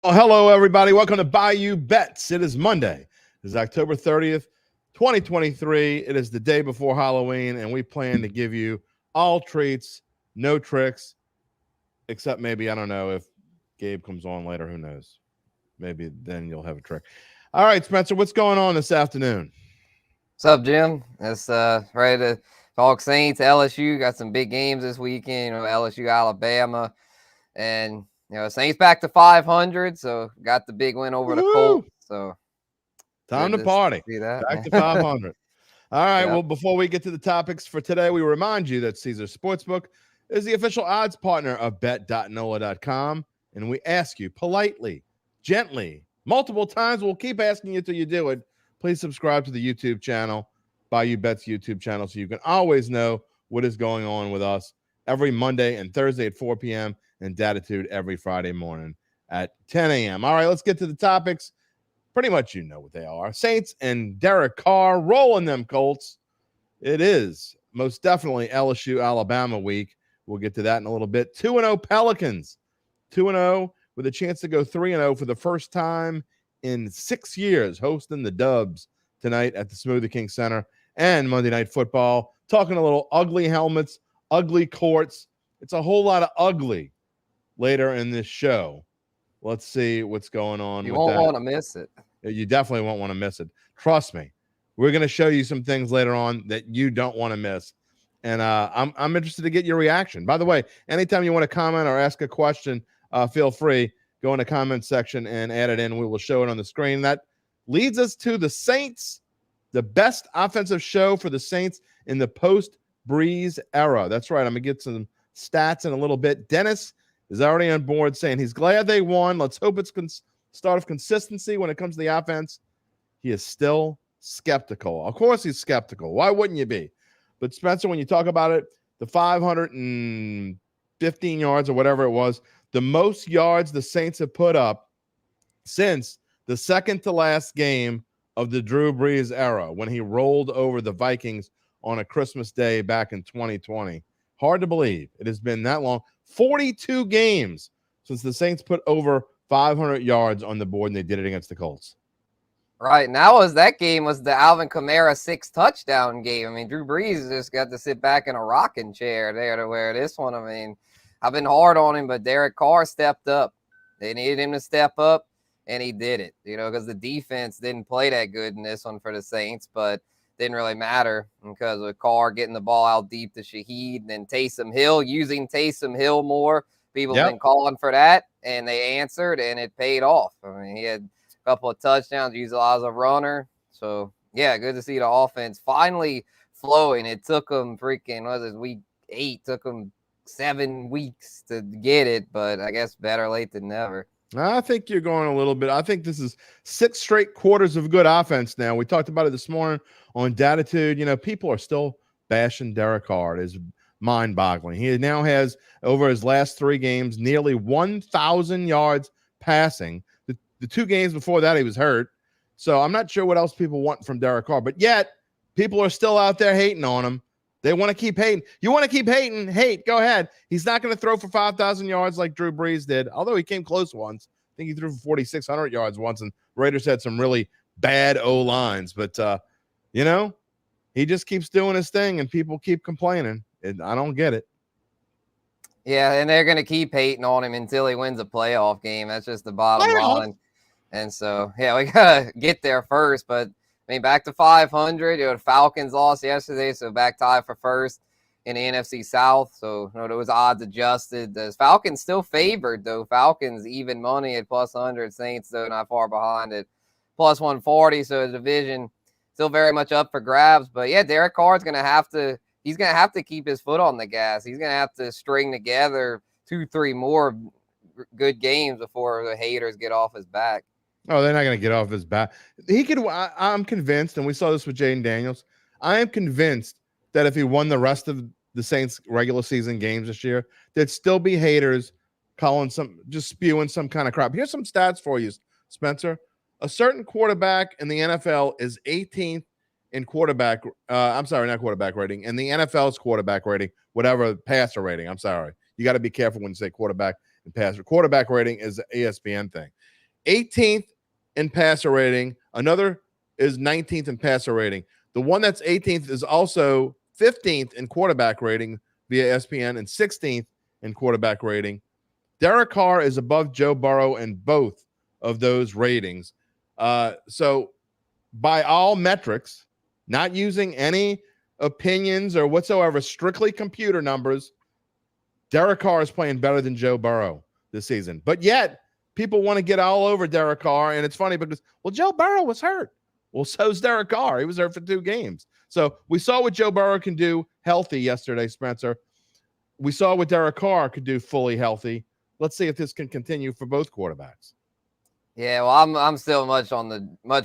Well, hello, everybody. Welcome to Bayou Bets. It is Monday. It is October 30th, 2023. It is the day before Halloween, and we plan to give you all treats, no tricks, except maybe, I don't know, if Gabe comes on later. Who knows? Maybe then you'll have a trick. All right, Spencer, what's going on this afternoon? What's up, Jim? It's ready to talk Saints. LSU got some big games this weekend. LSU-Alabama, and Saints back to 500. So got the big win over the Colts. So time to party. See that, back to 500. All right. Yep. Well, before we get to the topics for today, we remind you that Caesar Sportsbook is the official odds partner of bet.NOLA.com, and we ask you politely, gently, multiple times. We'll keep asking you till you do it. Please subscribe to the YouTube channel, Bayou Bets YouTube channel, so you can always know what is going on with us every Monday and Thursday at 4 p.m. and Datitude every Friday morning at 10 a.m. All right, let's get to the topics. Pretty much you know what they are. Saints and Derek Carr rolling them Colts. It is most definitely LSU-Alabama week. We'll get to that in a little bit. 2-0 Pelicans. 2-0 with a chance to go 3-0 for the first time in 6 years, hosting the Dubs tonight at the Smoothie King Center and Monday Night Football. Talking a little ugly helmets, ugly courts. It's a whole lot of ugly later in this show. Let's see what's going on. You won't want to miss it. You definitely won't want to miss it. Trust me. We're going to show you some things later on that you don't want to miss. And I'm interested to get your reaction. By the way, anytime you want to comment or ask a question, feel free. Go in the comment section and add it in. We will show it on the screen. That leads us to the Saints, the best offensive show for the Saints in the post-Breeze era. That's right. I'm going to get some stats in a little bit. Dennis is already on board saying he's glad they won. Let's hope it's start of consistency when it comes to the offense. He is still skeptical. Of course he's skeptical. Why wouldn't you be? But Spencer, when you talk about it, the 515 yards or whatever it was, the most yards the Saints have put up since the second to last game of the Drew Brees era when he rolled over the Vikings on a Christmas day back in 2020. Hard to believe it has been that long. 42 games since the Saints put over 500 yards on the board, and they did it against the Colts. Right. And that game was the Alvin Kamara 6 touchdown game. I mean, Drew Brees just got to sit back in a rocking chair there to where this one, I mean, I've been hard on him, but Derek Carr stepped up. They needed him to step up, and he did it, because the defense didn't play that good in this one for the Saints, but didn't really matter because with Carr getting the ball out deep to Shaheed and then Taysom Hill, using Taysom Hill more. People have been calling for that, and they answered, and it paid off. I mean, he had a couple of touchdowns, used a lot as a runner. So, yeah, good to see the offense finally flowing. It took them week 8, took them 7 weeks to get it, but I guess better late than never. I think you're going a little bit. I think this is 6 straight quarters of good offense now. We talked about it this morning on Datitude. People are still bashing Derek Carr. It is mind-boggling. He now has, over his last 3 games, nearly 1,000 yards passing. The 2 games before that, he was hurt. So I'm not sure what else people want from Derek Carr. But yet, people are still out there hating on him. They want to keep hating. You want to keep hating? Hate. Go ahead. He's not going to throw for 5,000 yards like Drew Brees did, although he came close once. I think he threw for 4,600 yards once, and Raiders had some really bad O-lines. But, he just keeps doing his thing, and people keep complaining. I don't get it. Yeah, and they're going to keep hating on him until he wins a playoff game. That's just the bottom line. And so, yeah, we got to get there first. But, I mean, back to 500. The Falcons lost yesterday, so back tied for first in the NFC South. So, those odds adjusted. The Falcons still favored, though. Falcons even money at plus 100. Saints, though, not far behind at plus 140. So, the division still very much up for grabs. But, yeah, Derek Carr's going to have to – he's going to have to keep his foot on the gas. He's going to have to string together 2-3 more good games before the haters get off his back. Oh, they're not going to get off his back. I'm convinced, and we saw this with Jaden Daniels, I am convinced that if he won the rest of the Saints regular season games this year, there'd still be haters just spewing some kind of crap. Here's some stats for you, Spencer. A certain quarterback in the NFL is 18th in quarterback, not quarterback rating, in the NFL's quarterback rating, whatever passer rating. I'm sorry. You got to be careful when you say quarterback and passer. Quarterback rating is an ESPN thing. 18th in passer rating. Another is 19th in passer rating. The one that's 18th is also 15th in quarterback rating via ESPN and 16th in quarterback rating. Derek Carr is above Joe Burrow in both of those ratings. So by all metrics, not using any opinions or whatsoever, strictly computer numbers, Derek Carr is playing better than Joe Burrow this season. But yet, people want to get all over Derek Carr, and it's funny because, well, Joe Burrow was hurt. Well, so's Derek Carr. He was there for 2 games. So we saw what Joe Burrow can do healthy yesterday, Spencer. We saw what Derek Carr could do fully healthy. Let's see if this can continue for both quarterbacks. Yeah, well, I'm still much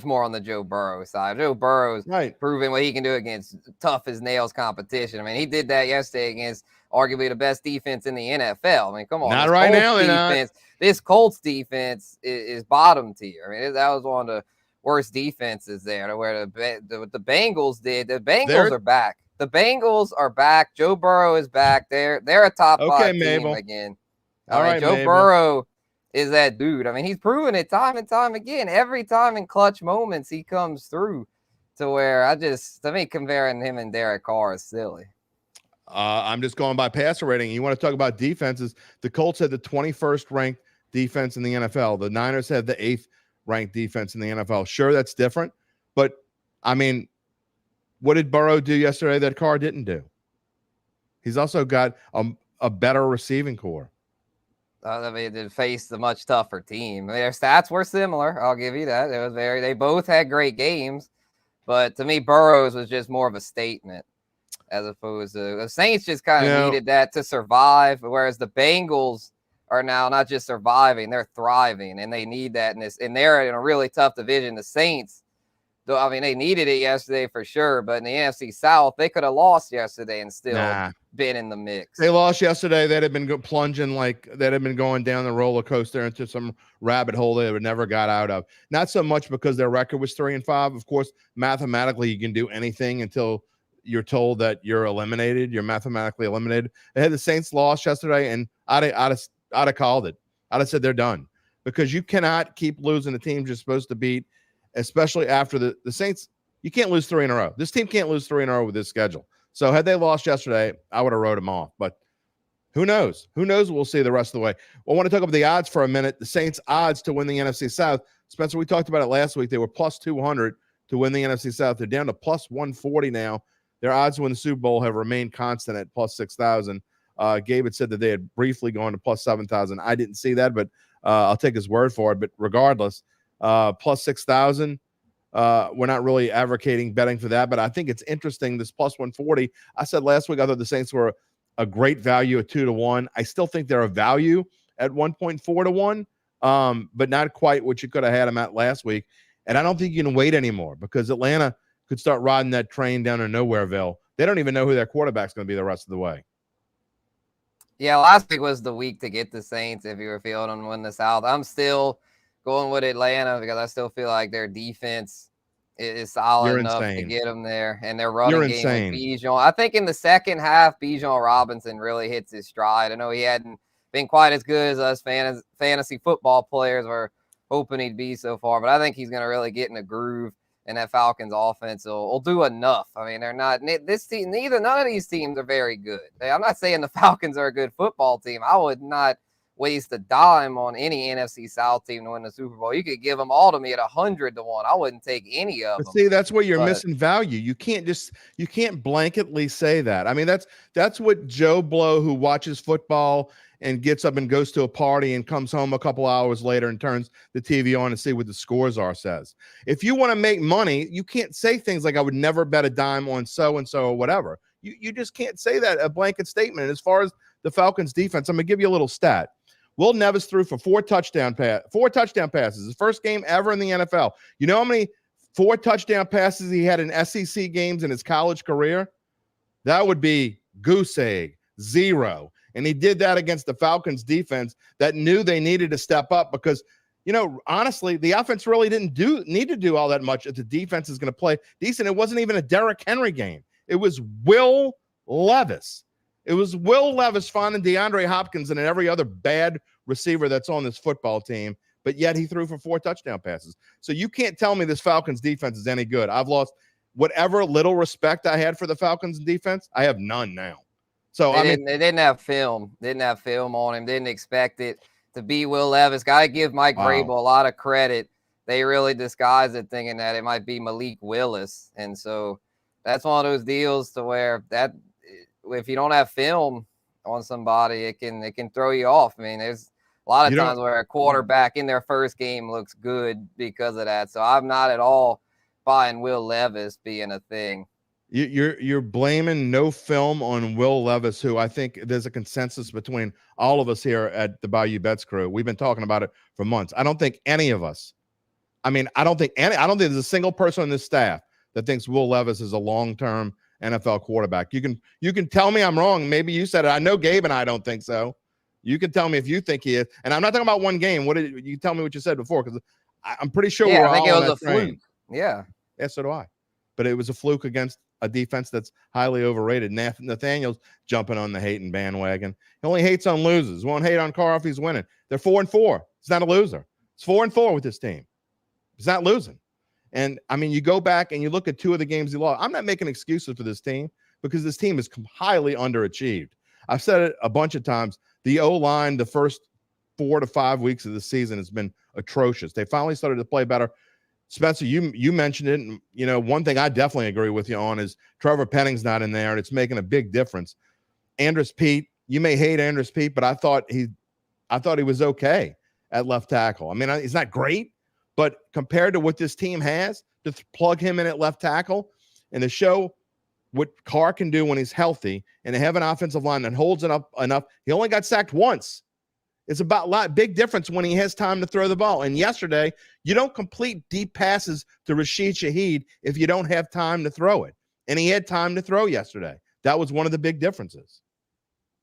more on the Joe Burrow side. Joe Burrow's proving what he can do against tough as nails competition. I mean, he did that yesterday against arguably the best defense in the NFL. I mean, come on, not right now. Defense, this Colts defense is bottom tier. I mean, that was one of the worst defenses there. Where the Bengals did. The Bengals are back. The Bengals are back. Joe Burrow is back. They're a top 5 team again. All right, Joe Burrow is that dude. I mean, he's proven it time and time again. Every time in clutch moments, he comes through to where to me, comparing him and Derek Carr is silly. I'm just going by passer rating. You want to talk about defenses? The Colts had the 21st ranked defense in the NFL. The Niners had the 8th ranked defense in the NFL. Sure, that's different. But, I mean, what did Burrow do yesterday that Carr didn't do? He's also got a better receiving core. I mean, they faced a much tougher team. Their stats were similar. I'll give you that. They both had great games, but to me, Burrows was just more of a statement as opposed to the Saints just kind of needed that to survive. Whereas the Bengals are now not just surviving, they're thriving, and they need that and they're in a really tough division. The Saints, though, I mean, they needed it yesterday for sure, but in the NFC South, they could have lost yesterday and still been in the mix. They lost yesterday. They'd have been plunging they'd have been going down the roller coaster into some rabbit hole they would never got out of. Not so much because their record was 3-5. Of course, mathematically, you can do anything until you're told that you're eliminated. You're mathematically eliminated. They had the Saints lost yesterday, and I'd have called it. I'd have said they're done because you cannot keep losing the teams you're supposed to beat, especially after the Saints. You can't lose 3 in a row. This team can't lose 3 in a row with this schedule. So had they lost yesterday, I would have wrote them off. But who knows? Who knows? We'll see the rest of the way. Well, I want to talk about the odds for a minute. The Saints' odds to win the NFC South. Spencer, we talked about it last week. They were plus 200 to win the NFC South. They're down to plus 140 now. Their odds to win the Super Bowl have remained constant at plus 6,000. Gabe had said that they had briefly gone to plus 7,000. I didn't see that, but I'll take his word for it. But regardless, plus 6,000. We're not really advocating betting for that, but I think it's interesting. This plus 140. I said last week I thought the Saints were a great value at 2-1. I still think they're a value at 1.4-1, but not quite what you could have had them at last week. And I don't think you can wait anymore because Atlanta could start riding that train down to Nowhereville. They don't even know who their quarterback's going to be the rest of the way. Yeah, last week was the week to get the Saints if you were feeling them win the South. I'm still going with Atlanta because I still feel like their defense is solid enough to get them there, and their running game with Bijan. I think in the second half, Bijan Robinson really hits his stride. I know he hadn't been quite as good as us fantasy football players were hoping he'd be so far, but I think he's going to really get in a groove, and that Falcons offense will do enough. I mean, they're not this team. None of these teams are very good. I'm not saying the Falcons are a good football team. I would not waste a dime on any NFC South team to win the Super Bowl. You could give them all to me at 100-1. I wouldn't take any of them. See, that's where you're missing value. You can't blanketly say that. I mean, that's what Joe Blow, who watches football and gets up and goes to a party and comes home a couple hours later and turns the TV on to see what the scores are, says. If you want to make money, you can't say things like I would never bet a dime on so-and-so or whatever. You just can't say that, a blanket statement. And as far as the Falcons defense, I'm going to give you a little stat. Will Nevis threw for 4 touchdown passes. His first game ever in the NFL. You know how many 4 touchdown passes he had in SEC games in his college career? That would be goose egg, 0. And he did that against the Falcons defense that knew they needed to step up because, honestly, the offense really didn't need to do all that much if the defense is going to play decent. It wasn't even a Derrick Henry game. It was Will Levis. It was Will Levis finding DeAndre Hopkins and every other bad receiver that's on this football team. but yet he threw for 4 touchdown passes. So you can't tell me this Falcons defense is any good. I've lost whatever little respect I had for the Falcons defense. I have none now. So they didn't have film. Didn't have film on him. Didn't expect it to be Will Levis. Got to give Mike Vrabel a lot of credit. They really disguised it, thinking that it might be Malik Willis, and so that's one of those deals to where that if you don't have film on somebody, it can throw you off. I mean, there's a lot of times where a quarterback in their first game looks good because of that. So I'm not at all buying Will Levis being a thing. You're blaming no film on Will Levis, who I think there's a consensus between all of us here at the Bayou Bets crew. We've been talking about it for months. I don't think any of us. I don't think there's a single person on this staff that thinks Will Levis is a long-term NFL quarterback. You can tell me I'm wrong. Maybe you said it. I know Gabe and I don't think so. You can tell me if you think he is. And I'm not talking about one game. You tell me what you said before, because I'm pretty sure we're all on that train. Yeah. Yeah, so do I. But it was a fluke against a defense that's highly overrated. Nathaniel's jumping on the hating bandwagon. He only hates on losers. Won't hate on Carr if he's winning. They're 4-4. It's not a loser. It's 4-4 with this team. It's not losing. And you go back and you look at 2 of the games he lost. I'm not making excuses for this team, because this team is highly underachieved. I've said it a bunch of times. The O-line, the first 4 to 5 weeks of the season has been atrocious. They finally started to play better. Spencer, you mentioned it. And, one thing I definitely agree with you on is Trevor Penning's not in there, and it's making a big difference. Andrus Peat, you may hate Andrus Peat, but I thought he was okay at left tackle. He's not great, but compared to what this team has, to plug him in at left tackle and to show what Carr can do when he's healthy, and to have an offensive line that holds it up enough. He only got sacked once. It's about big difference when he has time to throw the ball. And yesterday, you don't complete deep passes to Rashid Shaheed if you don't have time to throw it. And he had time to throw yesterday. That was one of the big differences.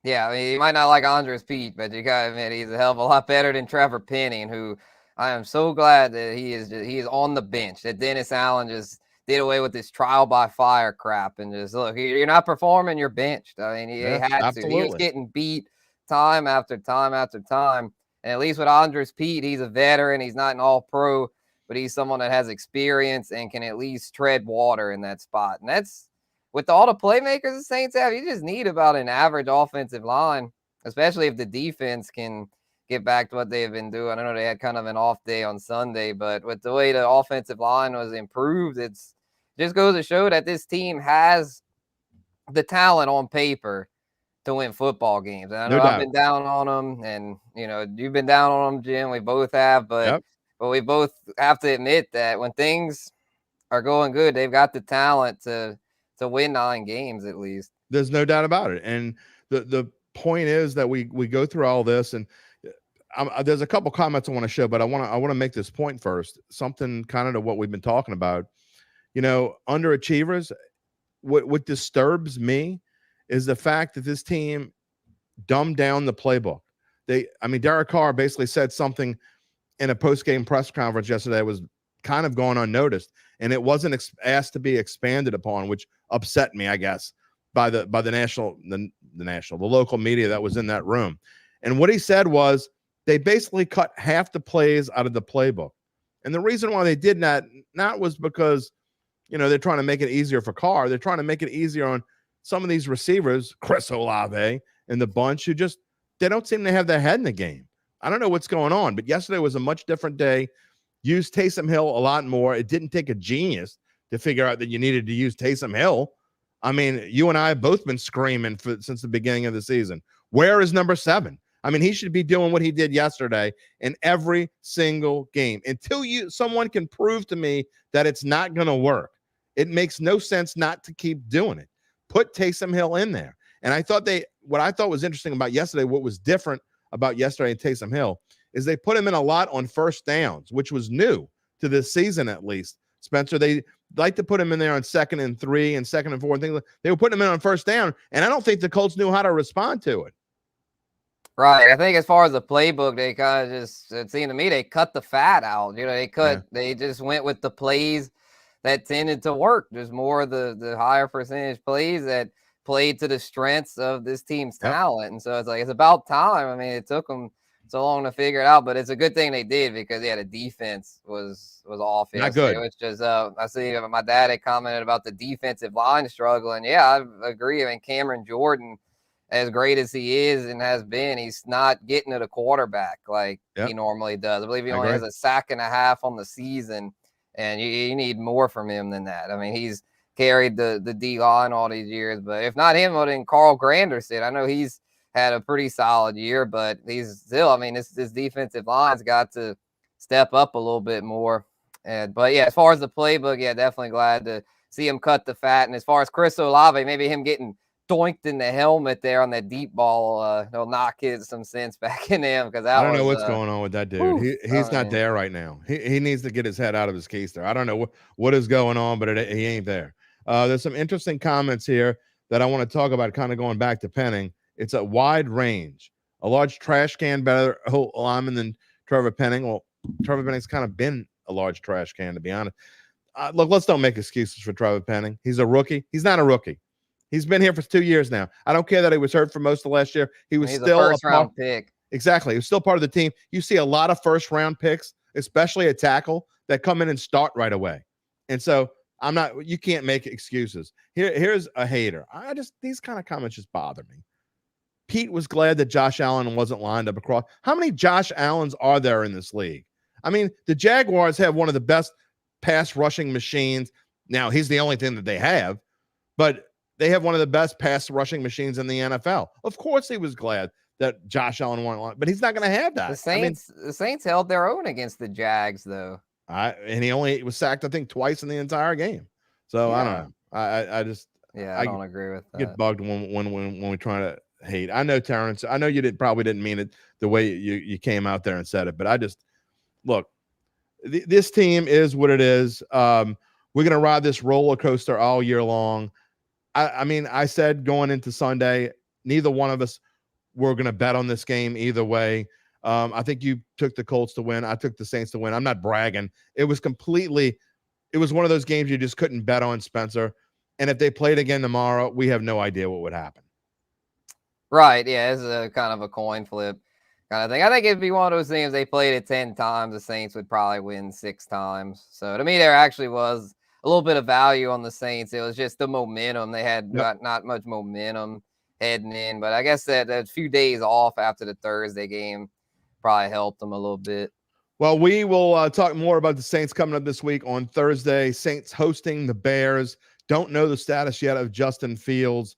Yeah, you might not like Andrus Peat, but you got to admit he's a hell of a lot better than Trevor Penning, who I am so glad that he is on the bench, that Dennis Allen just did away with this trial by fire crap and just, look, you're not performing, you're benched. He had absolutely. to. He was getting beat time after time after time. And at least with Andrus Peat, he's a veteran. He's not an all-pro, but he's someone that has experience and can at least tread water in that spot. And that's, with all the playmakers the Saints have, you just need about an average offensive line, especially if the defense can get back to what they've been doing. I know they had kind of an off day on Sunday, but with the way the offensive line was improved, it just goes to show that this team has the talent on paper to win football games. And I know I've been down on them, and you've been down on them, Jim. We both have, but we both have to admit that when things are going good, they've got the talent to win 9 games at least. There's no doubt about it. And the point is that we go through all this, and there's a couple comments I want to show, but I want to make this point first. Something kind of to what we've been talking about. Underachievers. What disturbs me is the fact that this team dumbed down the playbook. Derek Carr basically said something in a post-game press conference yesterday that was kind of gone unnoticed, and it wasn't asked to be expanded upon, which upset me, I guess, by the local media that was in that room. And what he said was they basically cut half the plays out of the playbook. And the reason why they did that, not was because, they're trying to make it easier for Carr. They're trying to make it easier on some of these receivers, Chris Olave and the bunch, who they don't seem to have their head in the game. I don't know what's going on, but yesterday was a much different day. Used Taysom Hill a lot more. It didn't take a genius to figure out that you needed to use Taysom Hill. You and I have both been screaming since the beginning of the season. Where is number 7? He should be doing what he did yesterday in every single game until someone can prove to me that it's not going to work. It makes no sense not to keep doing it. Put Taysom Hill in there. And what I thought was interesting about yesterday, what was different about yesterday and Taysom Hill, is they put him in a lot on first downs, which was new to this season at least. Spencer, they like to put him in there on 2nd and 3 and 2nd and 4 and things. They were putting him in on first down, and I don't think the Colts knew how to respond to it. Right. I think as far as the playbook, they kind of just, it seemed to me, they cut the fat out. They just went with the plays that tended to work. There's more of the higher percentage plays that played to the strengths of this team's talent. And so it's about time. It took them so long to figure it out. But it's a good thing they did because the defense was off Not yesterday. good. It was just I see my dad had commented about the defensive line struggling. Yeah, I agree. I mean, Cameron Jordan, as great as he is and has been, he's not getting to the quarterback like he normally does. I believe he only has a sack and a half on the season, and you need more from him than that. I mean, he's carried the D line all these years, but if not him, well, then Carl Granderson. I know he's had a pretty solid year, but he's still, I mean, this defensive line's got to step up a little bit more. But yeah, as far as the playbook, yeah, definitely glad to see him cut the fat. And as far as Chris Olave, maybe him getting doinked in the helmet there on that deep ball, he'll knock some sense back in him, because I don't know what's going on with that dude. He's not there right now. He needs to get his head out of his case there. I don't know what is going on, but he ain't there. There's some interesting comments here that I want to talk about, kind of going back to Penning. It's a wide range. A large trash can better lineman than Trevor Penning. Well, Trevor Penning's kind of been a large trash can, to be honest. Look, let's don't make excuses for Trevor Penning. He's a rookie. He's not a rookie. He's been here for 2 years now. I don't care that he was hurt for most of last year. He's still a first-round pick. Exactly. He was still part of the team. You see a lot of first-round picks, especially a tackle, that come in and start right away. And so you can't make excuses. Here's a hater. These kind of comments just bother me. Pete was glad that Josh Allen wasn't lined up across. How many Josh Allens are there in this league? I mean, the Jaguars have one of the best pass rushing machines. Now, he's the only thing that they have, but they have one of the best pass rushing machines in the NFL. Of course, he was glad that Josh Allen won, but he's not going to have that. The Saints held their own against the Jags, though. And he only was sacked, I think, twice in the entire game. So I don't know. I don't agree with that. Get bugged when we try to hate. I know, Terrence. I know you probably didn't mean it the way you came out there and said it, but look. This team is what it is. We're going to ride this roller coaster all year long. I mean, I said going into Sunday, neither one of us were going to bet on this game either way. I think you took the Colts to win. I took the Saints to win. I'm not bragging. It was one of those games you just couldn't bet on, Spencer. And if they played again tomorrow, we have no idea what would happen. Right. Yeah, it's a kind of a coin flip kind of thing. I think it'd be one of those things, they played it 10 times, the Saints would probably win 6 times. So to me, there actually was a little bit of value on the Saints. It was just the momentum. They had not much momentum heading in, but I guess that few days off after the Thursday game probably helped them a little bit. Well, we will talk more about the Saints coming up this week on Thursday. Saints hosting the Bears. Don't know the status yet of Justin Fields.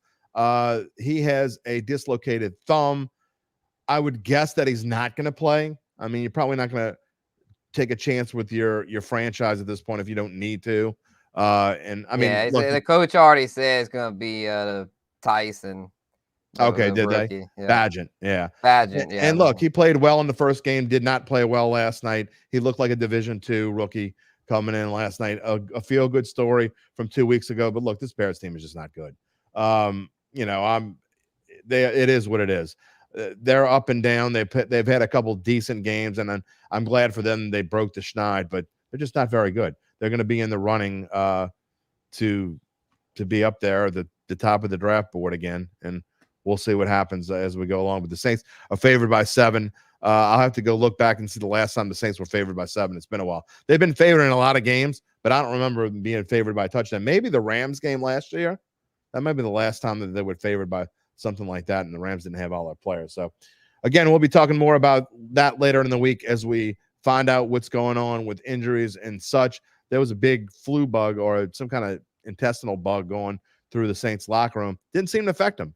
He has a dislocated thumb. I would guess that he's not going to play. I mean, you're probably not going to take a chance with your franchise at this point if you don't need to. And I mean, look, the coach already said it's going to be Tyson. Okay, did rookie. They? Yeah. Badgett, yeah. Badgett, yeah. And look, he played well in the first game, did not play well last night. He looked like a Division II rookie coming in last night. A feel-good story from 2 weeks ago. But look, this Bears team is just not good. It is what it is. They're up and down. They've had a couple decent games, and I'm glad for them they broke the schneid, but they're just not very good. They're going to be in the running to be up there at the top of the draft board again, and we'll see what happens as we go along. But the Saints are favored by 7. I'll have to go look back and see the last time the Saints were favored by 7. It's been a while. They've been favored in a lot of games, but I don't remember them being favored by a touchdown. Maybe the Rams game last year. That might be the last time that they were favored by something like that, and the Rams didn't have all their players. So, again, we'll be talking more about that later in the week as we find out what's going on with injuries and such. There was a big flu bug or some kind of intestinal bug going through the Saints locker room. Didn't seem to affect them.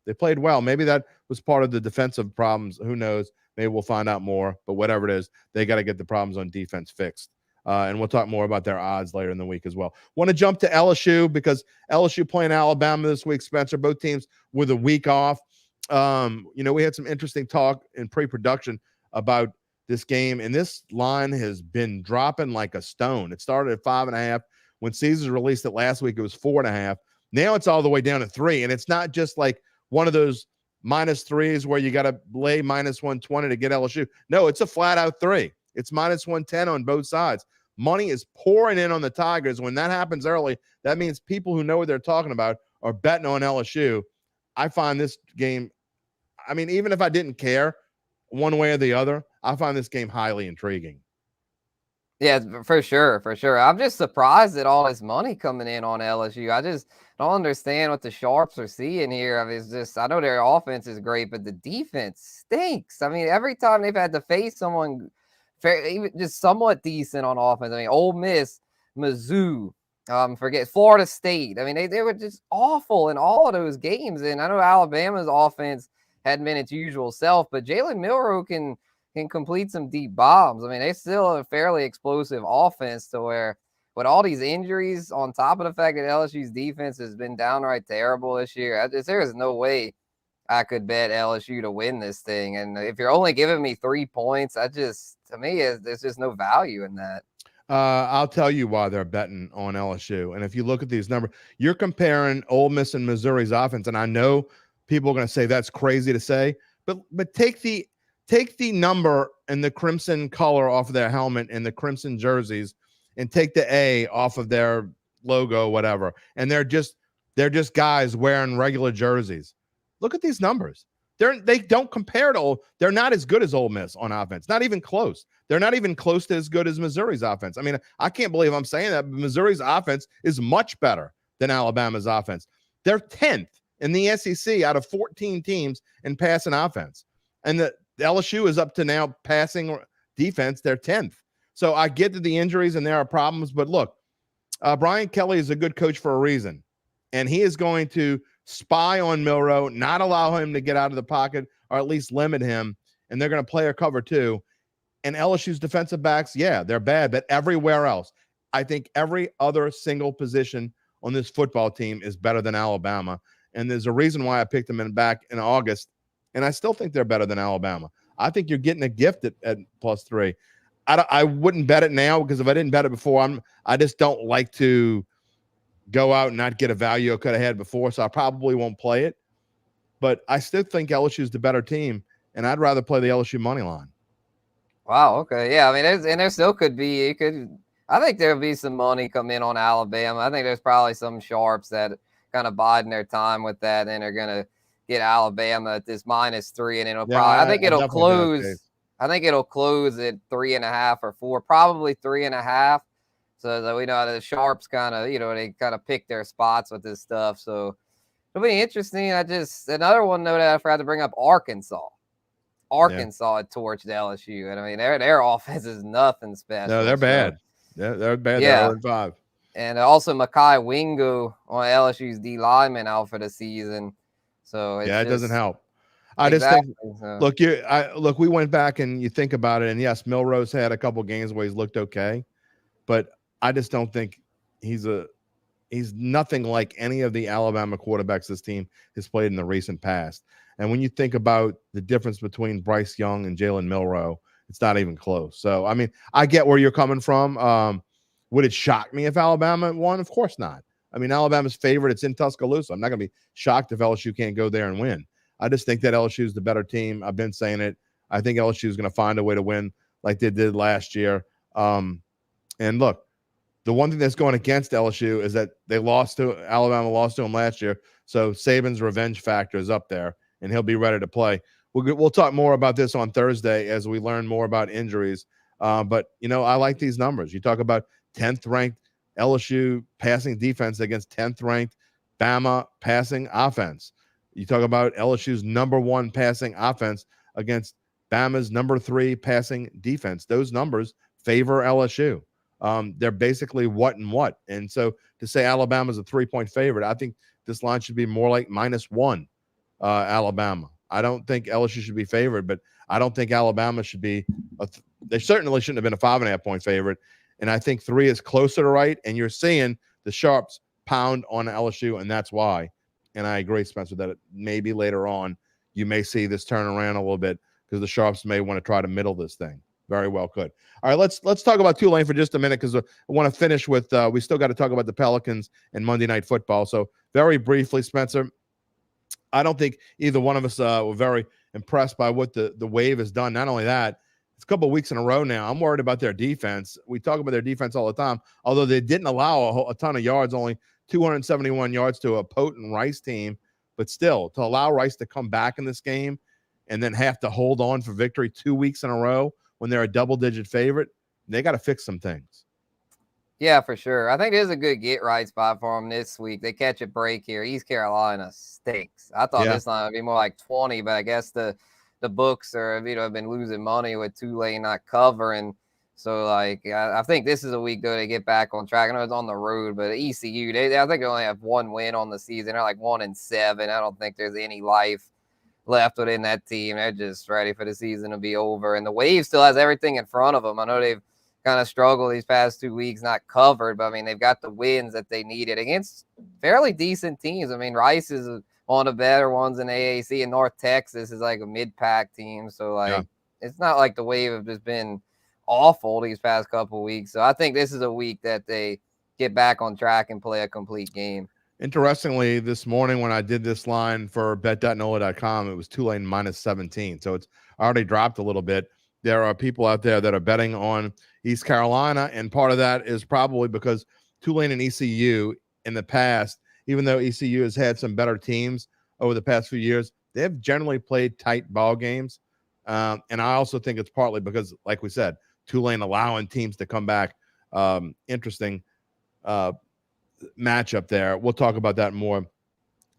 They played well. Maybe that was part of the defensive problems. Who knows? Maybe we'll find out more. But whatever it is, they got to get the problems on defense fixed. And we'll talk more about their odds later in the week as well. Want to jump to LSU because LSU playing Alabama this week, Spencer. Both teams with a week off. We had some interesting talk in pre-production about this game, and this line has been dropping like a stone. It started at 5.5. When Caesars released it last week, it was 4.5. Now it's all the way down to 3, and it's not just like one of those -3s where you got to lay -120 to get LSU. No, it's a flat-out 3. It's -110 on both sides. Money is pouring in on the Tigers. When that happens early, that means people who know what they're talking about are betting on LSU. I find this game, I mean, even if I didn't care, one way or the other, I find this game highly intriguing. Yeah, for sure, for sure. I'm just surprised at all this money coming in on LSU. I just don't understand what the Sharps are seeing here. I mean, it's just I know their offense is great, but the defense stinks. I mean, every time they've had to face someone even just somewhat decent on offense. I mean, Ole Miss, Mizzou, forget Florida State. I mean, they were just awful in all of those games. And I know Alabama's offense hadn't been its usual self, but Jalen Milroe can complete some deep bombs. I mean, they still have a fairly explosive offense to where with all these injuries on top of the fact that LSU's defense has been downright terrible this year, there is no way I could bet LSU to win this thing. And if you're only giving me 3 points, to me, there's just no value in that. I'll tell you why they're betting on LSU. And if you look at these numbers, you're comparing Ole Miss and Missouri's offense. And I know people are going to say that's crazy to say, but take the number and the crimson color off of their helmet and the crimson jerseys and take the A off of their logo, whatever. And they're just guys wearing regular jerseys. Look at these numbers. They don't compare to they're not as good as Ole Miss on offense. Not even close. They're not even close to as good as Missouri's offense. I mean, I can't believe I'm saying that, but Missouri's offense is much better than Alabama's offense. They're 10th in the SEC out of 14 teams in passing offense. And the LSU is up to now passing defense. They're 10th. So I get that the injuries and there are problems, but look, Brian Kelly is a good coach for a reason. And he is going to spy on Milroe, not allow him to get out of the pocket, or at least limit him. And they're going to play a cover too. And LSU's defensive backs, yeah, they're bad, but everywhere else, I think every other single position on this football team is better than Alabama. And there's a reason why I picked them back in August. And I still think they're better than Alabama. I think you're getting a gift at +3. I wouldn't bet it now because if I didn't bet it before, I just don't like to go out and not get a value I could have had before, so I probably won't play it. But I still think LSU is the better team, and I'd rather play the LSU money line. Wow. Okay. Yeah. I mean, there still could be. I think there'll be some money come in on Alabama. I think there's probably some sharps that kind of biding their time with that, and they're gonna get Alabama at this -3, and it'll probably. I think it'll close. I think it'll close at 3.5 or 4, probably 3.5. So that we know the sharps kind of, they kind of pick their spots with this stuff. So it'll be interesting. Another one though that I forgot to bring up: Arkansas. Arkansas had torched LSU, and I mean their offense is nothing special. No, they're bad. They're bad. Yeah. They're 0-5. And also Mekhi Wingo on LSU's D lineman out for the season. So it doesn't help. I just think, look, we went back and you think about it, and yes, Milroe's had a couple games where he's looked okay, but I just don't think he's nothing like any of the Alabama quarterbacks this team has played in the recent past. And when you think about the difference between Bryce Young and Jalen Milroe, it's not even close. So, I mean, I get where you're coming from. Would it shock me if Alabama won? Of course not. I mean, Alabama's favorite. It's in Tuscaloosa. I'm not going to be shocked if LSU can't go there and win. I just think that LSU is the better team. I've been saying it. I think LSU is going to find a way to win like they did last year. And look, the one thing that's going against LSU is that Alabama lost to them last year. So Saban's revenge factor is up there, and he'll be ready to play. We'll talk more about this on Thursday as we learn more about injuries. But, I like these numbers. You talk about 10th ranked LSU passing defense against 10th ranked Bama passing offense. You talk about LSU's #1 passing offense against Bama's #3 passing defense. Those numbers favor LSU. They're basically what and what. And so to say Alabama's a 3-point favorite, I think this line should be more like -1 Alabama. I don't think LSU should be favored, but I don't think Alabama should be. They certainly shouldn't have been a 5.5-point favorite. And I think 3 is closer to right. And you're seeing the sharps pound on LSU, and that's why. And I agree, Spencer, that maybe later on you may see this turn around a little bit because the sharps may want to try to middle this thing. Very well could. All right, let's talk about Tulane for just a minute because I want to finish with we still got to talk about the Pelicans and Monday Night Football. So very briefly, Spencer, I don't think either one of us were very impressed by what the Wave has done. Not only that, it's a couple of weeks in a row now. I'm worried about their defense. We talk about their defense all the time, although they didn't allow a ton of yards, only 271 yards to a potent Rice team. But still, to allow Rice to come back in this game, and then have to hold on for victory 2 weeks in a row when they're a double-digit favorite, they got to fix some things. Yeah, for sure. I think this is a good get-right spot for them this week. They catch a break here. East Carolina stinks. I thought this line would be more like 20, but I guess the books are, have been losing money with Tulane not covering. So, I think this is a week, though, to get back on track. I know it's on the road, but ECU, I think they only have one win on the season. They're like 1-7. I don't think there's any life left within that team. They're just ready for the season to be over. And the Wave still has everything in front of them. I know they've kind of struggled these past 2 weeks, not covered, but they've got the wins that they needed against fairly decent teams. Rice is one of the better ones in AAC, and North Texas is like a mid-pack team. So It's not like the Wave have just been awful these past couple weeks. So I think this is a week that they get back on track and play a complete game. Interestingly, this morning when I did this line for bet.NOLA.com, it was Tulane -17. So it's already dropped a little bit. There are people out there that are betting on East Carolina, and part of that is probably because Tulane and ECU in the past, even though ECU has had some better teams over the past few years, they have generally played tight ball games. And I also think it's partly because, like we said, Tulane allowing teams to come back. Interesting matchup there. We'll talk about that more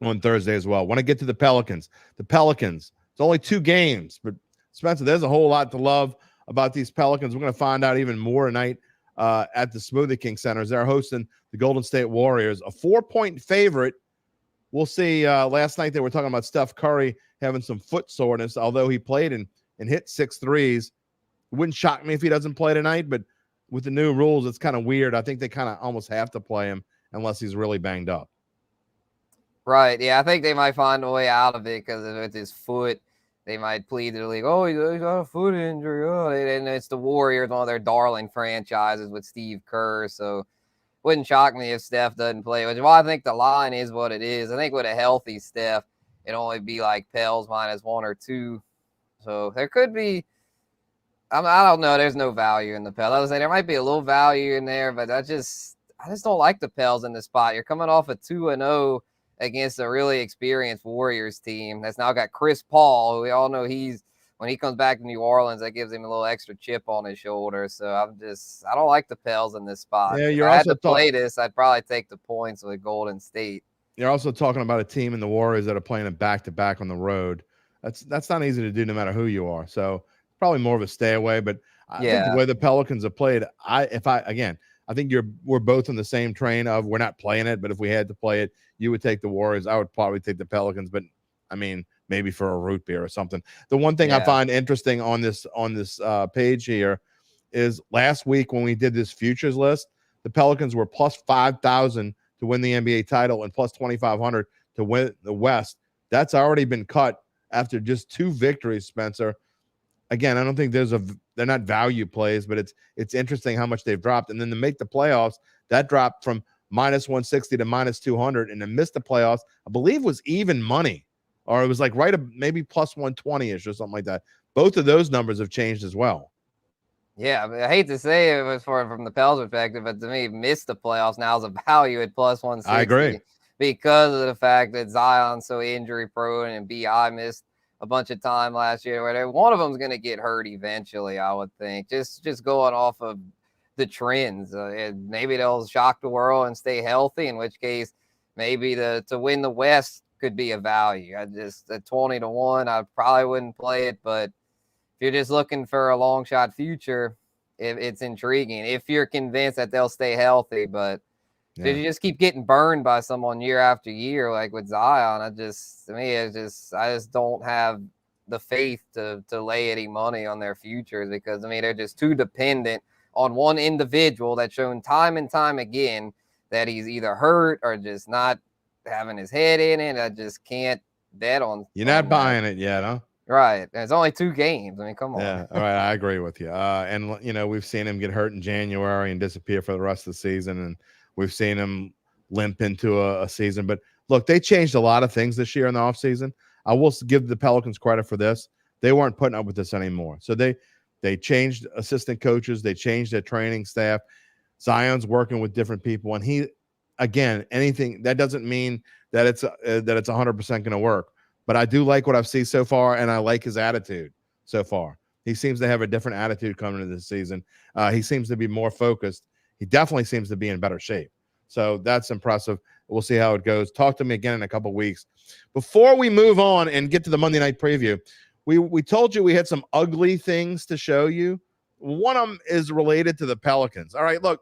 on Thursday as well. Want to get to the Pelicans. The Pelicans, it's only 2 games, but Spencer, there's a whole lot to love about these Pelicans. We're going to find out even more tonight at the Smoothie King Centers. They're hosting the Golden State Warriors, a 4-point favorite. We'll see. Last night they were talking about Steph Curry having some foot soreness, although he played and hit 6 threes. It wouldn't shock me if he doesn't play tonight, but with the new rules, it's kind of weird. I think they kind of almost have to play him unless he's really banged up. Right. Yeah, I think they might find a way out of it because with his foot, they might plead to the league, oh, he's got a foot injury. Oh, and it's the Warriors, one of their darling franchises with Steve Kerr. So wouldn't shock me if Steph doesn't play, which is why I think the line is what it is. I think with a healthy Steph, it'd only be like Pels -1 or 2. So there could be, I don't know. There's no value in the Pels. I was saying there might be a little value in there, but I just don't like the Pels in this spot. You're coming off a 2-0 against a really experienced Warriors team that's now got Chris Paul, who we all know when he comes back to New Orleans, that gives him a little extra chip on his shoulder. So I don't like the Pels in this spot. Yeah, if I had to play this, I'd probably take the points with Golden State. You're also talking about a team in the Warriors that are playing a back-to-back on the road. That's not easy to do no matter who you are. So probably more of a stay away. But I think the way the Pelicans have played, I think we're both on the same train of we're not playing it, but if we had to play it, you would take the Warriors. I would probably take the Pelicans, but maybe for a root beer or something. The one thing I find interesting on this page here is last week when we did this futures list, the Pelicans were plus 5,000 to win the NBA title and plus 2,500 to win the West. That's already been cut after just 2 victories, Spencer. Again, I don't think they're not value plays, but it's interesting how much they've dropped. And then to make the playoffs, that dropped from -160 to -200, and to miss the playoffs, I believe was even money, or it was like maybe plus 120-ish or something like that. Both of those numbers have changed as well. Yeah, I hate to say it from the Pels perspective, but to me, missed the playoffs now is a value at plus 160. I agree. Because of the fact that Zion's so injury prone and BI missed a bunch of time last year. Where one of them's going to get hurt eventually, I would think. Just going off of the trends. Maybe they'll shock the world and stay healthy, in which case maybe to win the West could be a value. At 20-1, I probably wouldn't play it, but if you're just looking for a long shot future, it's intriguing. If you're convinced that they'll stay healthy, but if you just keep getting burned by someone year after year, like with Zion, I just don't have the faith to lay any money on their futures because they're just too dependent on one individual that's shown time and time again that he's either hurt or just not having his head in it. I just can't bet on. You're not buying it yet, huh? Right. It's only 2 games. Come on. Yeah. All right. I agree with you. And we've seen him get hurt in January and disappear for the rest of the season. And we've seen him limp into a season. But look, they changed a lot of things this year in the offseason. I will give the Pelicans credit for this. They weren't putting up with this anymore. So they changed assistant coaches. They changed their training staff. Zion's working with different people. And anything that doesn't mean that it's 100% going to work. but I do like what I've seen so far, and I like his attitude so far. He seems to have a different attitude coming into this season. He seems to be more focused. He definitely seems to be in better shape. So that's impressive. We'll see how it goes. Talk to me again in a couple weeks. Before we move on and get to the Monday night preview, we told you we had some ugly things to show you. One of them is related to the Pelicans. All right, look,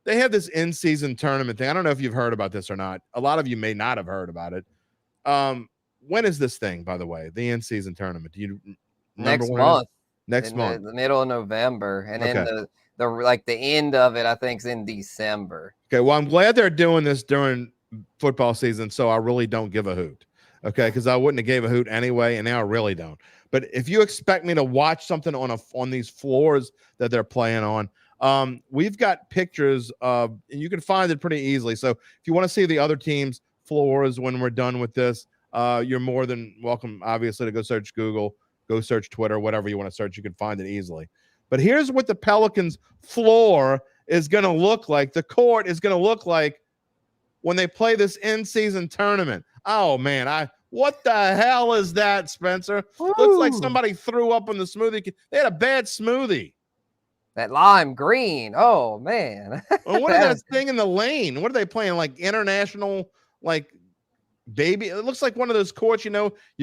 they have this in-season tournament thing. I don't know if you've heard about this or not. A lot of you may not have heard about it. When is this thing, by the way, the in-season tournament? Do you remember Next month. Next month. The middle of November. And Okay. then the end of it, I think, is in December. Okay, well, I'm glad they're doing this during football season, so I really don't give a hoot. Okay, because I wouldn't have gave a hoot anyway, and now I really don't. But if you expect me to watch something on these floors that they're playing on, we've got pictures of, and you can find it pretty easily. So if you want to see the other teams' floors when we're done with this, you're more than welcome, obviously, to go search Google, go search Twitter, whatever you want to search. You can find it easily. But here's what the Pelicans' floor is going to look like. The court is going to look like when they play this in-season tournament. Oh, man, what the hell is that, Spencer? Woo. Looks like somebody threw up on the smoothie. They had a bad smoothie. That lime green. Oh, man. Well, what is that thing in the lane? What are they playing? Like international, like baby? It looks like one of those courts, you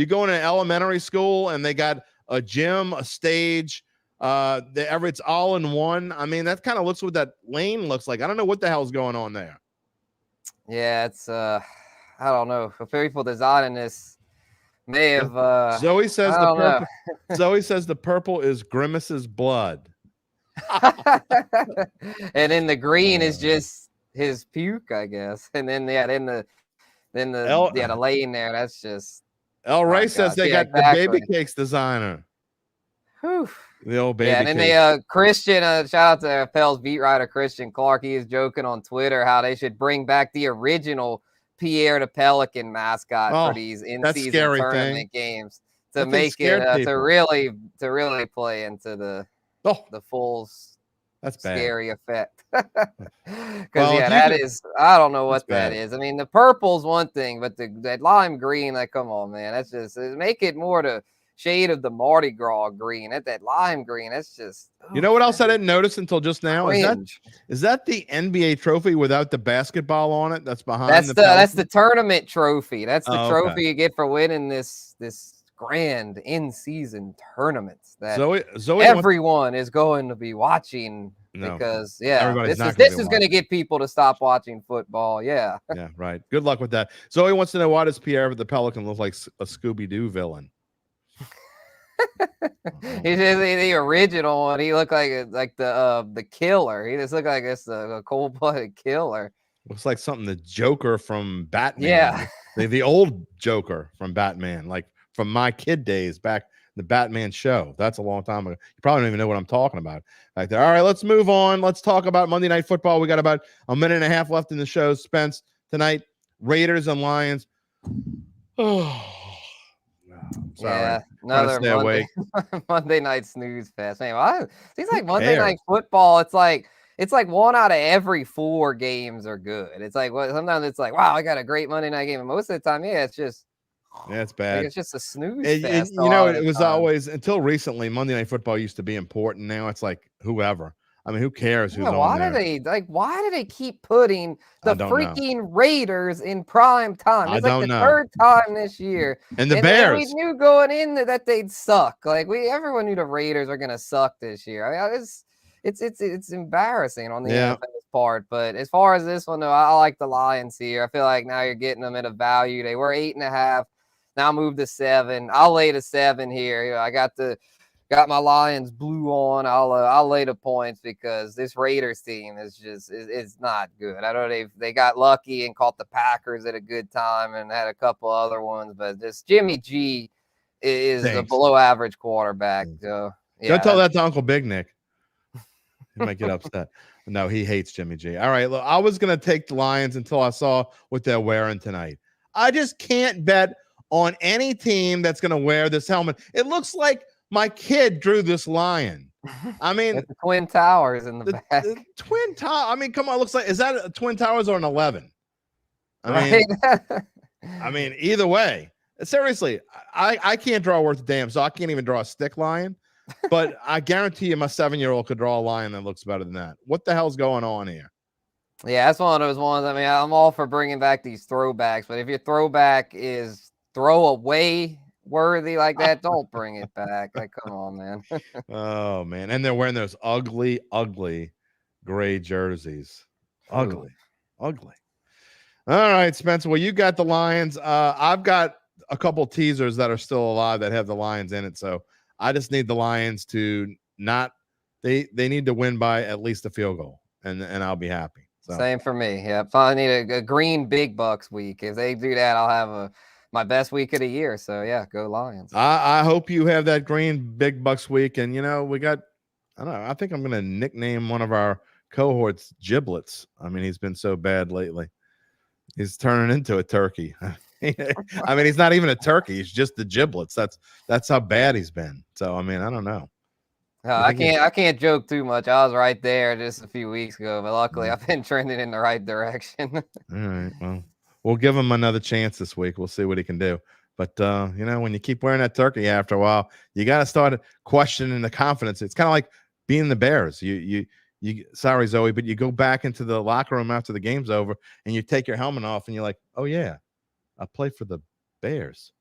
go in an elementary school and they got a gym, a stage. It's all in one. I mean, that kind of looks what that lane looks like. I don't know what the hell's going on there. Yeah, it's I don't know. The people designing this may have Zoe says the purple. Zoe says the purple is Grimace's blood. And then the green is just his puke, I guess. And then the lane there, that's just El Ray says they got the baby cakes designer. Whew. The old baby. Yeah, and then they Christian, shout out to Pels beat writer Christian Clark. He is joking on Twitter how they should bring back the original Pierre the Pelican mascot for these in-season tournament games to make it to really play into the full that's scary effect. Because I don't know what that is. I mean, the purple's one thing, but that lime green, like, come on, man, that's just make it more the shade of the Mardi Gras green. That lime green, that's just. You know what else I didn't notice until just now? Cringe. Is that the NBA trophy without the basketball on it? That's behind. That's the tournament trophy. That's the trophy you get for winning this grand in-season tournament that everyone is going to be watching because this is going to get people to stop watching football. Yeah. Yeah, right. Good luck with that. Zoe wants to know, why does Pierre the Pelican look like a Scooby-Doo villain? He's just the original one. He looked like the killer. He just looked like a cold-blooded killer. Looks like something the Joker from Batman. Yeah, the old Joker from Batman, like from my kid days back, the Batman show. That's a long time ago. You probably don't even know what I'm talking about back there. All right, let's move on. Let's talk about Monday Night Football. We got about a minute and a half left in the show. Spence, tonight, Raiders and Lions. Oh. Sorry. Yeah, another Monday night snooze fest. Man, seems like Monday Night Football. It's like 1 out of every 4 games are good. It's like sometimes it's like, wow, I got a great Monday night game, and most of the time, it's just it's bad. It's just a snooze fest. It was always, until recently, Monday Night Football used to be important. Now it's like whoever. I mean, who cares who's on there? Why do they keep putting the freaking Raiders in prime time? It's like the third time this year. And the Bears. We knew going in that they'd suck. Like everyone knew the Raiders are gonna suck this year. I mean, it's embarrassing on the NFL's part. But as far as this one, though, I like the Lions here. I feel like now you're getting them at a value. They were 8.5. Now move to 7. I'll lay the 7 here. I got my Lions blue on. I'll lay the points because this Raiders team is just it's not good. I know they got lucky and caught the Packers at a good time and had a couple other ones, but just Jimmy G is a below average quarterback. So don't tell that to Uncle Big Nick. He might get upset. No, he hates Jimmy G. All right, look, I was gonna take the Lions until I saw what they're wearing tonight. I just can't bet on any team that's gonna wear this helmet. It looks like my kid drew this lion. I mean, the Twin Towers in the back. The Twin Tower. I mean, come on. Looks like, is that a Twin Towers or an 11? I mean, either way. Seriously, I can't draw worth a damn, so I can't even draw a stick lion. But I guarantee you my 7-year-old could draw a lion that looks better than that. What the hell's going on here? Yeah, that's one of those ones. I mean, I'm all for bringing back these throwbacks, but if your throwback is throwaway worthy like that, don't bring it back. Like, come on, man. Oh, man. And they're wearing those ugly, ugly gray jerseys. Ugly. Ugly. All right, Spencer. Well, you got the Lions. I've got a couple teasers that are still alive that have the Lions in it. So I just need the Lions to not they need to win by at least a field goal, and I'll be happy. So. Same for me. Yeah, I need a green big bucks week. If they do that, I'll have my best week of the year. So yeah, go Lions. I hope you have that green big bucks week. And we got, I don't know, I think I'm gonna nickname one of our cohorts Giblets. I mean, he's been so bad lately. He's turning into a turkey. I mean, he's not even a turkey. He's just the giblets. That's how bad he's been. So I mean, I don't know. I can't joke too much. I was right there just a few weeks ago, but luckily I've been trending in the right direction. All right. Well, we'll give him another chance this week. We'll see what he can do. But when you keep wearing that turkey after a while, you got to start questioning the confidence. It's kind of like being the Bears. You sorry, Zoe, but you go back into the locker room after the game's over and you take your helmet off and you're like, oh yeah, I play for the Bears.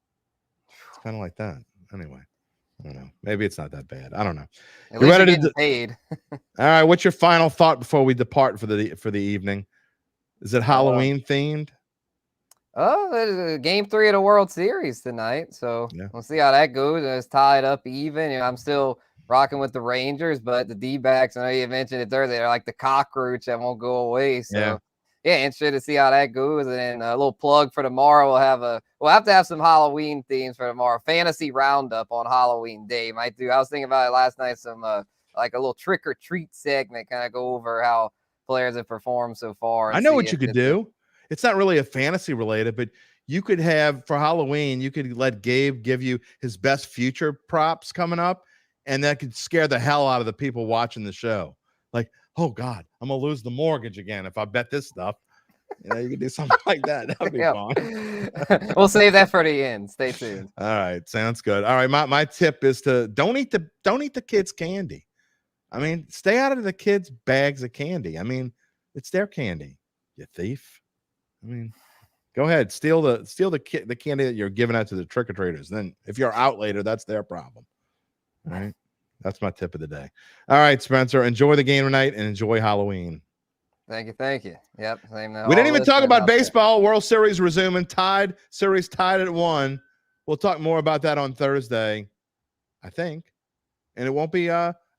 It's kind of like that. Anyway. I don't know. Maybe it's not that bad. I don't know. At least you're getting paid. All right. What's your final thought before we depart for the evening? Is it Halloween themed? Oh, game 3 of the World Series tonight. So We'll see how that goes. It's tied up even. I'm still rocking with the Rangers, but the D-backs, I know you mentioned it earlier, they're like the cockroach that won't go away. So yeah, interested to see how that goes. And then a little plug for tomorrow. We'll have to have some Halloween themes for tomorrow. Fantasy roundup on Halloween day. I was thinking about it last night. Some like a little trick or treat segment, kind of go over how players have performed so far. I know what you could do. It's not really a fantasy related, but you could have for Halloween, you could let Gabe give you his best future props coming up, and that could scare the hell out of the people watching the show. Like, oh God, I'm gonna lose the mortgage again if I bet this stuff. You can do something like that. That'd be fun. We'll save that for the end. Stay tuned. All right, sounds good. All right, my tip is to don't eat the kids' candy. I mean, stay out of the kids' bags of candy. I mean, it's their candy, you thief. I mean, go ahead, steal the candy that you're giving out to the trick-or-treaters. Then if you're out later, that's their problem. All right. That's my tip of the day. All right, Spencer, enjoy the game tonight and enjoy Halloween. Thank you. Yep. We didn't even talk about baseball. World Series resuming. Series tied at 1. We'll talk more about that on Thursday, I think. And it won't be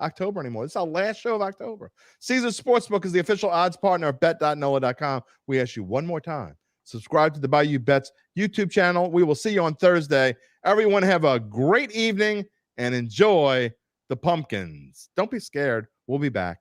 October anymore. It's our last show of October. Caesars Sportsbook is the official odds partner of bet.NOLA.com. We ask you one more time. Subscribe to the Bayou Bets YouTube channel. We will see you on Thursday. Everyone have a great evening and enjoy the pumpkins. Don't be scared. We'll be back.